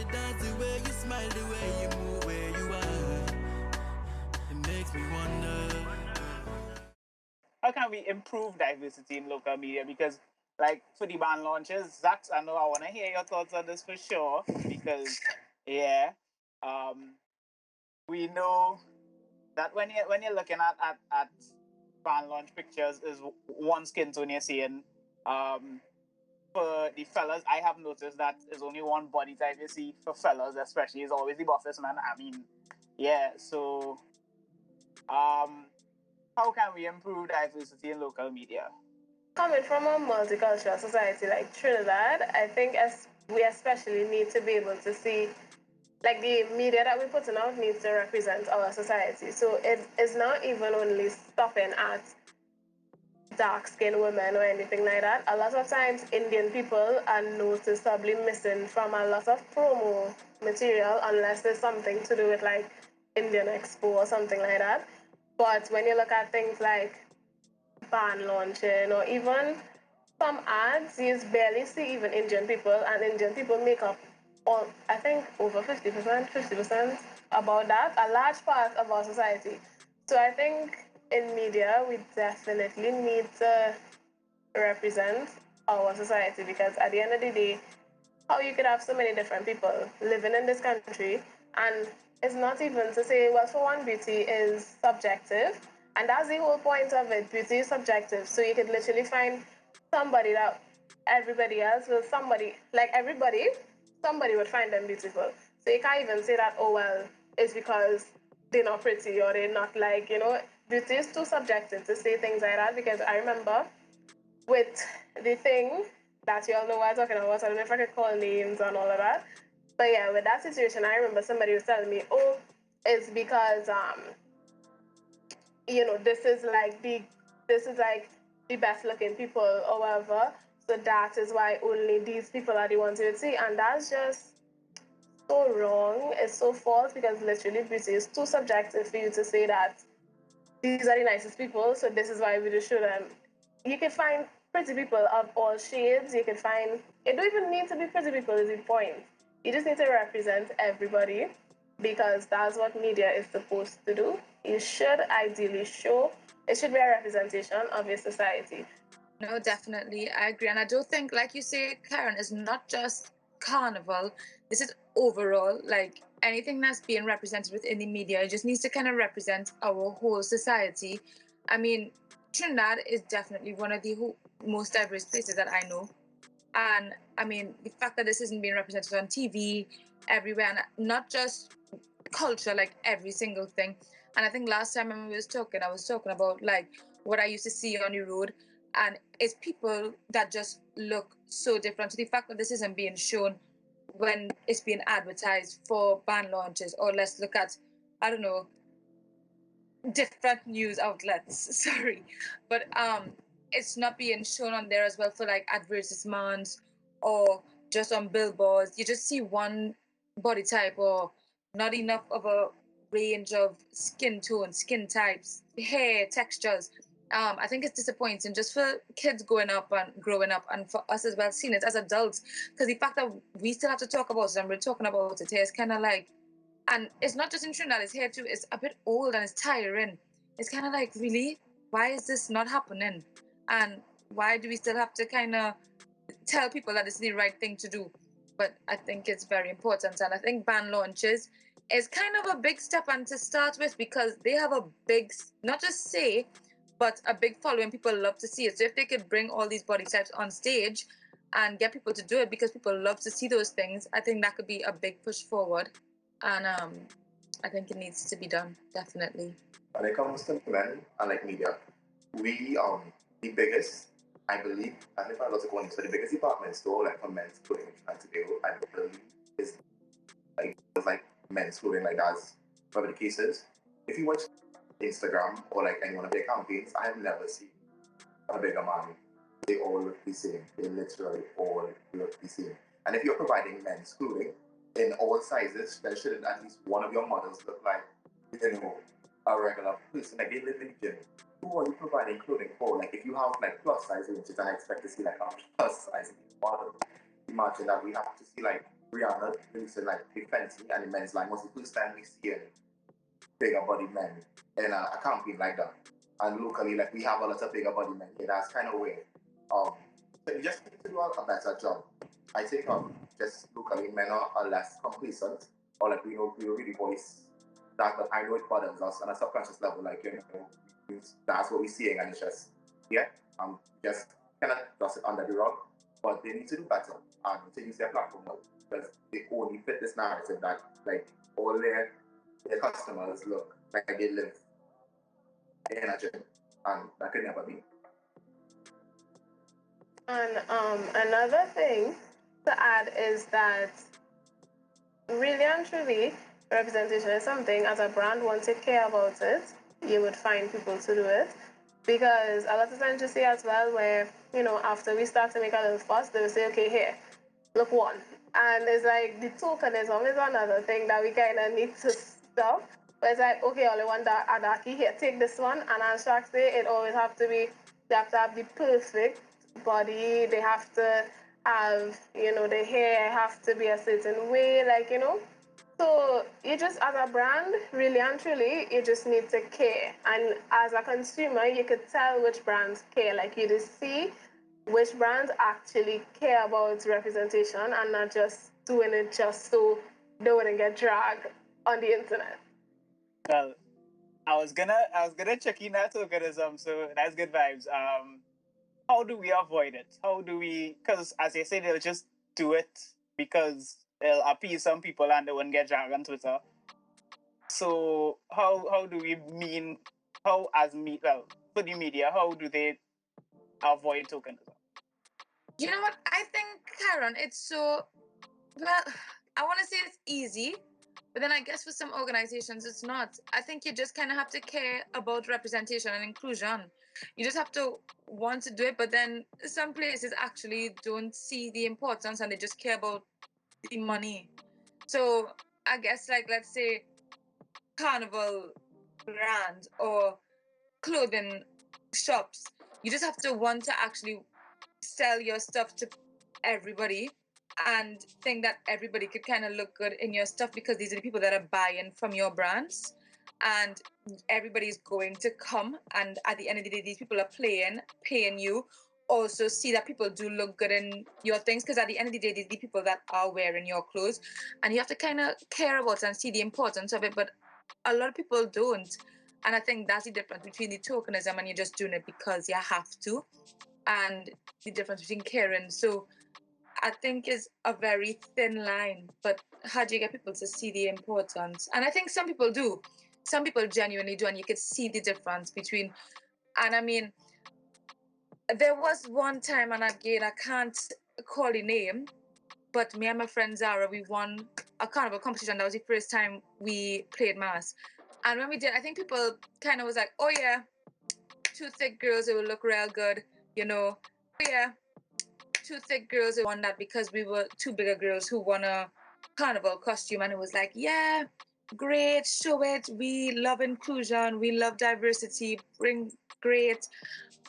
you dance, the way you smile, the way you move, where you are. It makes me wonder. How can we improve diversity in local media? Because, like, for the band launches, Zach, I know I want to hear your thoughts on this for sure. Because, yeah, um, we know that when you're looking at band launch pictures, is one skin tone you're seeing. Um, for the fellas, I have noticed that is only one body type you see for fellas, especially is always the bosses man. I mean, yeah. So, um, how can we improve diversity in local media? Coming from a multicultural society like Trinidad, I think as we especially need to be able to see, like, the media that we're putting out needs to represent our society. So it is not even only stopping at dark skinned women or anything like that. A lot of times, Indian people are noticeably missing from a lot of promo material unless there's something to do with like Indian Expo or something like that. But when you look at things like band launching or even some ads, you barely see even Indian people, and Indian people make up all, I think, over 50% about that, a large part of our society. So I think in media, we definitely need to represent our society, because at the end of the day, how you could have so many different people living in this country, and it's not even to say, well, for one, beauty is subjective, and that's the whole point of it. Beauty is subjective, so you could literally find somebody that everybody else will, somebody like everybody, somebody would find them beautiful. So you can't even say that, oh well, it's because they're not pretty or they're not, like, beauty is too subjective to say things like that. Because I remember with the thing that you all know what I'm talking about. I don't know if I could call names and all of that. But yeah, with that situation, I remember somebody was telling me, oh, it's because this is like the best looking people or whatever. So that is why only these people are the ones you would see. And that's just so wrong. It's so false, because literally beauty is too subjective for you to say that these are the nicest people, so this is why we just show them. You can find pretty people of all shades. You can find, it don't even need to be pretty people, is the point. You just need to represent everybody, because that's what media is supposed to do. You should ideally show, it should be a representation of your society. No, definitely. I agree. And I do think, like you say, Karen, it's not just Carnival. This is overall, like anything that's being represented within the media, it just needs to kind of represent our whole society. I mean, Trinidad is definitely one of the most diverse places that I know. And I mean, the fact that this isn't being represented on TV everywhere, and not just culture, like every single thing. And I think last time when we was talking, I was talking about like what I used to see on the road, and it's people that just look so different. So the fact that this isn't being shown when it's being advertised for band launches, or let's look at, I don't know, different news outlets. Sorry, but it's not being shown on there as well for like advertisements or just on billboards. You just see one body type or not enough of a range of skin tones, skin types, hair textures. I think it's disappointing just for kids growing up and for us as well, seeing it as adults. Because the fact that we still have to talk about it and we're talking about it here is kind of like, and it's not just in Trinidad, it's here too. It's a bit old and it's tiring. It's kind of like, really? Why is this not happening? And why do we still have to kind of tell people that it's the right thing to do? But I think it's very important. And I think band launches is kind of a big step and to start with, because they have a big, not just say, but a big following. People love to see it. So if they could bring all these body types on stage and get people to do it because people love to see those things, I think that could be a big push forward. And I think it needs to be done, definitely. When it comes to men and like media, we the biggest, I believe, I think I'm not going to, so the biggest department store like for men's clothing and to do, I believe, is like men's clothing, like that's whatever the case is. If you watch Instagram or like any one of their campaigns, I have never seen a bigger man. They all look the same. They literally all look the same. And if you're providing men's clothing in all sizes, then shouldn't at least one of your models look like, you know, a regular person? Like they live in the gym. Who are you providing clothing for? Like if you have like plus size ranges, I expect to see like a plus size model. Imagine that we have to see like Rihanna releasing like the Fenty and the men's line was the first time we see bigger body men in a campaign like that. And locally, like we have a lot of bigger body men here. That's kind of weird. So you just need to do a better job. I think just locally men are less complacent, or like we know we really voice that, but I know it bothers us on a subconscious level. Like that's what we're seeing, and it's just just cannot toss it under the rug. But they need to do better and to use their platform well, because they only fit this narrative that like all their customers look like they live in a gym, and that could never be. And another thing to add is that really and truly, representation is something as a brand, once you care about it, you would find people to do it. Because a lot of times you see as well where, after we start to make a little fuss, they will say, okay, here, look one. And it's like the tokenism is another thing that we kind of need to stop. But it's like, okay, only one that Adaki here, take this one. And as Shaq say, it always have to be, they have to have the perfect body. They have to have, the hair have to be a certain way, So you just, as a brand, really and truly, you just need to care. And as a consumer, you could tell which brands care. Like you just see which brands actually care about representation and not just doing it just so they wouldn't get dragged on the internet. Well, I was gonna check in that tokenism, so that's good vibes. How do we avoid it? How do we? Because as I say, they'll just do it because it'll appease some people and they won't get dragged on Twitter. So how do we mean how as me well for the media? How do they avoid tokenism? You know what? I think, Karen, it's so well. I want to say it's easy, but then I guess for some organizations it's not. I think you just kind of have to care about representation and inclusion. You just have to want to do it, but then some places actually don't see the importance and they just care about the money. So I guess, like, let's say Carnival brand or clothing shops, you just have to want to actually sell your stuff to everybody and think that everybody could kind of look good in your stuff because these are the people that are buying from your brands, and everybody's going to come, and at the end of the day these people are paying you also see that people do look good in your things, because at the end of the day these are the people that are wearing your clothes, and you have to kind of care about it and see the importance of it. But a lot of people don't, and I think that's the difference between the tokenism and you're just doing it because you have to, and the difference between caring. So I think is a very thin line, but how do you get people to see the importance? And I think some people do. Some people genuinely do, and you could see the difference between. And I mean, there was one time, and again, I can't call the name, but me and my friend Zara, we won a carnival competition. That was the first time we played mass. And when we did, I think people kind of was like, oh yeah, two thick girls, it will look real good, Oh yeah, two thick girls won that because we were two bigger girls who won a carnival costume, and it was like, yeah, great, show it. We love inclusion, we love diversity, bring great.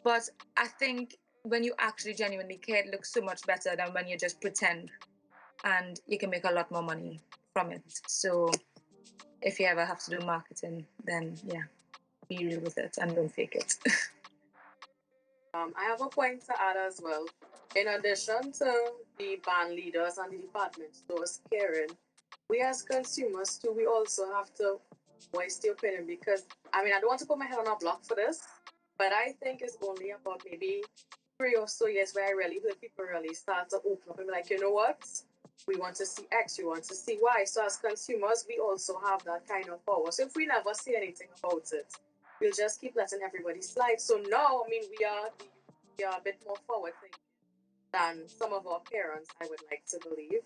But I think when you actually genuinely care, it looks so much better than when you just pretend, and you can make a lot more money from it. So if you ever have to do marketing, then yeah, be real with it and don't fake it. I have a point to add as well. In addition to the band leaders and the department stores caring, we as consumers too, we also have to voice the opinion, because I mean, I don't want to put my head on a block for this, but I think it's only about maybe 3 or so years where I really heard people really start to open up and be like, you know what? We want to see X, we want to see Y. So as consumers, we also have that kind of power. So if we never say anything about it, we'll just keep letting everybody slide. So now, I mean, we are a bit more forward thinking than some of our parents, I would like to believe,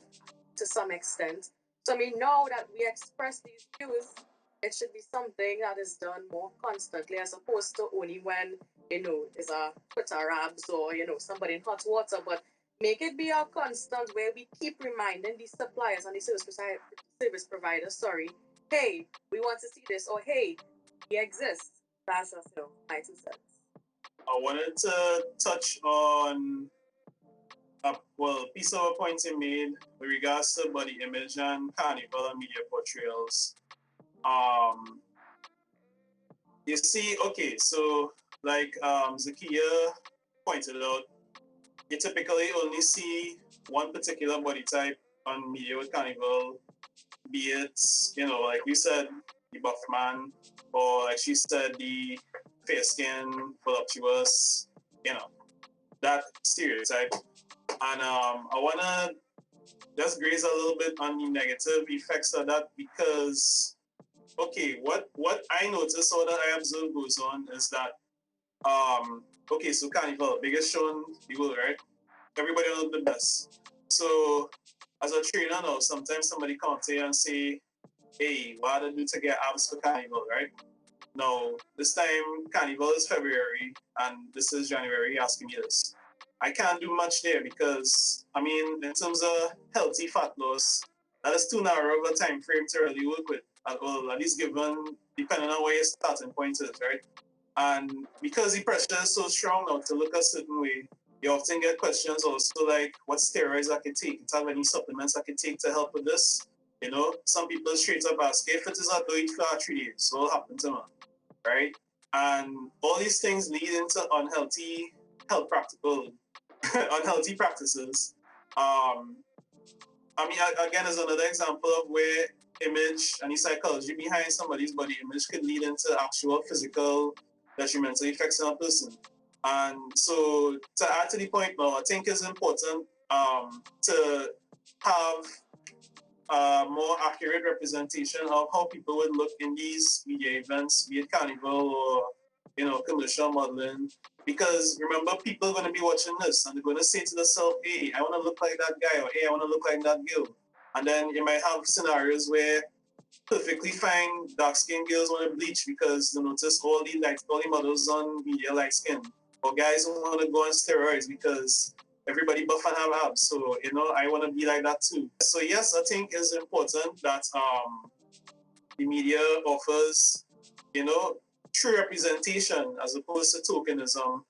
to some extent. So I mean, now that we express these views, it should be something that is done more constantly, as opposed to only when, there's a Twitter rabs or, somebody in hot water. But make it be a constant where we keep reminding these suppliers and the service providers, sorry, hey, we want to see this, or hey, we exist. That's just, my 2 cents. I wanted to touch on piece of a point you made with regards to body image and carnival and media portrayals. You see, okay, so like Zakia pointed out, you typically only see one particular body type on media with carnival, be it, like you said, the buff man, or like she said, the fair skin, voluptuous, that stereotype. And I wanna just graze a little bit on the negative effects of that because okay, what I notice or that I observe goes on is that okay, so Carnival, biggest show in the world, right? Everybody knows the best. So as a trainer now, sometimes somebody come up to you and say, hey, what do I do to get abs for Carnival, right? Now, this time Carnival is February and this is January asking me this. I can't do much there because I mean in terms of healthy fat loss, that is too narrow of a time frame to really work with. Well, at least given depending on where your starting point is, right? And because the pressure is so strong now to look a certain way, you often get questions also like what steroids I could take, if I have any supplements I could take to help with this. Some people straight up ask if it is a do it for 3 days, so what happened to me, right? And all these things lead into unhealthy health practical unhealthy practices. I mean, again, is another example of where image and the psychology behind somebody's body image could lead into actual physical detrimental effects on a person. And so, to add to the point now, I think it's important to have a more accurate representation of how people would look in these media events, be it carnival or commercial modeling. Because remember, people are going to be watching this and they're going to say to themselves, hey, I want to look like that guy, or hey, I want to look like that girl. And then you might have scenarios where perfectly fine dark-skinned girls want to bleach because they notice all the models on media light skin. Or guys who want to go on steroids because everybody buff and have abs. So, I want to be like that too. So yes, I think it's important that the media offers, true representation as opposed to tokenism.